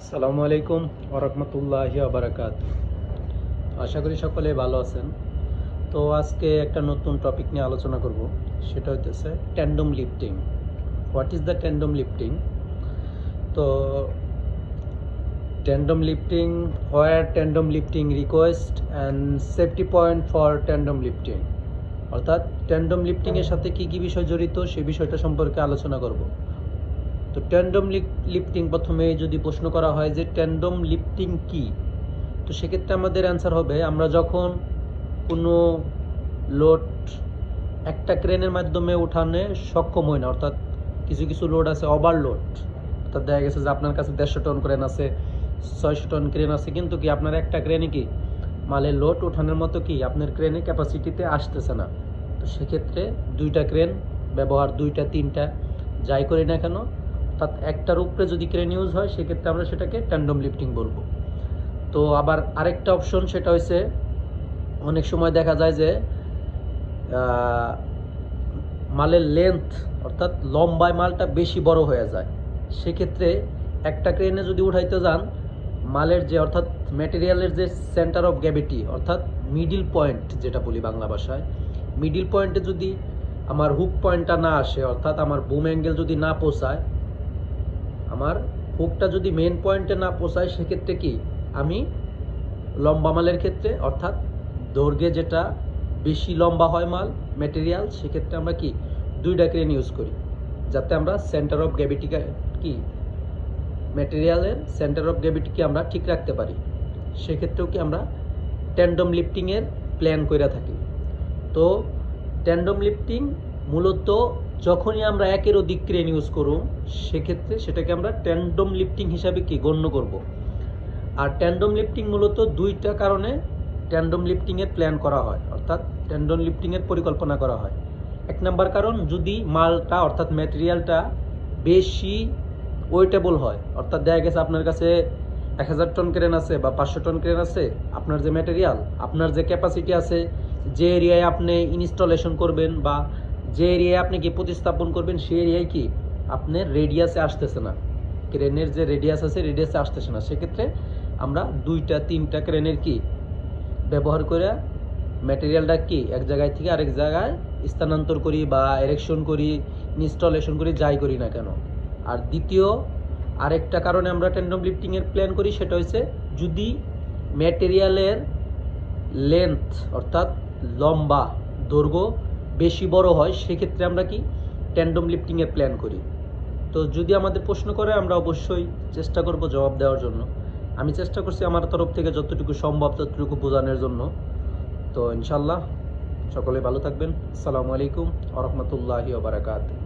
আসসালামু আলাইকুম ওয়া রাহমাতুল্লাহি ওয়া বারাকাতুহু। আশা করি সকলে ভালো আছেন। তো আজকে একটা নতুন টপিক নিয়ে আলোচনা করব, সেটা হইতেছে tandem lifting. What is the tandem lifting? তো tandem lifting, where tandem lifting request and safety point for tandem lifting, অর্থাৎ ট্যান্ডম লিফটিংয়ের সাথে কী কী বিষয় জড়িত সেই বিষয়টা সম্পর্কে আলোচনা করব। তো ট্যান্ডম লিফটিং, প্রথমে যদি প্রশ্ন করা হয় যে ট্যান্ডম লিফটিং কি, তো সেক্ষেত্রে আমাদের অ্যান্সার হবে, আমরা যখন কোনো লোড একটা ক্রেনের মাধ্যমে উঠানে সক্ষম হই না, অর্থাৎ কিছু কিছু লোড আছে ওভারলোড, অর্থাৎ দেখা গেছে যে আপনার কাছে 150 টন ক্রেন আছে, 600 টন ক্রেন আছে, কিন্তু কি আপনার একটা ক্রেনে কি মালের লোড ওঠানোর মতো কি আপনার ক্রেনের ক্যাপাসিটিতে আসতেছে না। তো সেক্ষেত্রে দুইটা ক্রেন ব্যবহার, দুইটা তিনটা যাই করি না কেন, অর্থাৎ একটার উপরে যদি ক্রেন ইউজ হয় সেক্ষেত্রে আমরা সেটাকে ট্যান্ডম লিফটিং বলবো। তো আবার আরেকটা অপশন, সেটা হচ্ছে অনেক সময় দেখা যায় যে মালের লেন্থ, অর্থাৎ লম্বায় মালটা বেশি বড় হয়ে যায়। সেক্ষেত্রে একটা ক্রেনে যদি উঠাইতে যান, মালের যে অর্থাৎ ম্যাটেরিয়ালের যে সেন্টার অফ গ্র্যাভিটি, অর্থাৎ মিডিল পয়েন্ট যেটা বলি বাংলা ভাষায়, মিডিল পয়েন্টে যদি আমার হুক পয়েন্টটা না আসে, অর্থাৎ আমার বুম অ্যাঙ্গেল যদি না পৌঁছায়, আমার হুকটা যদি মেন পয়েন্টে না পৌঁছায়, সেক্ষেত্রে কি আমি লম্বা মালের ক্ষেত্রে, অর্থাৎ দৈর্ঘ্যে যেটা বেশি লম্বা হয় মাল ম্যাটেরিয়াল, সেক্ষেত্রে আমরা কি দুইটা ক্রেন ইউজ করি, যাতে আমরা সেন্টার অফ গ্র্যাভিটিকে কি ম্যাটেরিয়ালের সেন্টার অফ গ্র্যাভিটিকে আমরা ঠিক রাখতে পারি। সেক্ষেত্রেও কি আমরা ট্যান্ডম লিফটিংয়ের প্ল্যান করে থাকি। তো ট্যান্ডম লিফটিং মূলত যখনই আমরা একের অধিক ক্রেন ইউজ করব, সেক্ষেত্রে সেটাকে আমরা ট্যান্ডম লিফটিং হিসাবে কি গণ্য করব। আর ট্যান্ডম লিফটিং মূলত দুইটা কারণে ট্যান্ডম লিফটিংয়ের প্ল্যান করা হয়, অর্থাৎ ট্যান্ডম লিফটিংয়ের পরিকল্পনা করা হয়। এক নাম্বার কারণ, যদি মালটা অর্থাৎ ম্যাটেরিয়ালটা বেশি ওয়েটেবল হয়, অর্থাৎ দেখা গেছে আপনার কাছে 1000 টন ক্রেন আছে বা 500 টন ক্রেন আছে, আপনার যে ম্যাটেরিয়াল, আপনার যে ক্যাপাসিটি আছে, যে এরিয়ায় আপনি ইনস্টলেশন করবেন বা যে এরিয়ায় আপনি কি প্রতিস্থাপন করবেন, সেই এরিয়ায় কি আপনার রেডিয়াসে আসতেছে না, ক্রেনের যে রেডিয়াস আছে রেডিয়াসে আসতেছে না। সেক্ষেত্রে আমরা দুইটা তিনটা ক্রেনের কি ব্যবহার করে ম্যাটেরিয়ালটা কি এক জায়গায় থেকে আরেক জায়গায় স্থানান্তর করি বা এরেকশন করি, ইনস্টলেশন করি, যাই করি না কেন। আর দ্বিতীয় আরেকটা কারণে আমরা ট্যান্ডম লিফটিংয়ের প্ল্যান করি, সেটা হচ্ছে যদি ম্যাটেরিয়ালের লেন্থ, অর্থাৎ লম্বা দৈর্ঘ্য বেশি বড় হয়, সেক্ষেত্রে আমরা কি ট্যান্ডম লিফটিংয়ের প্ল্যান করি। তো যদি আমাদের প্রশ্ন করে, আমরা অবশ্যই চেষ্টা করব জবাব দেওয়ার জন্য। আমি চেষ্টা করছি আমার তরফ থেকে যতটুকু সম্ভব ততটুকু বোঝানোর জন্য। তো ইনশাল্লাহ সকলে ভালো থাকবেন। আসসালামু আলাইকুম ওয়া রাহমাতুল্লাহি ওয়া বারাকাতুহু।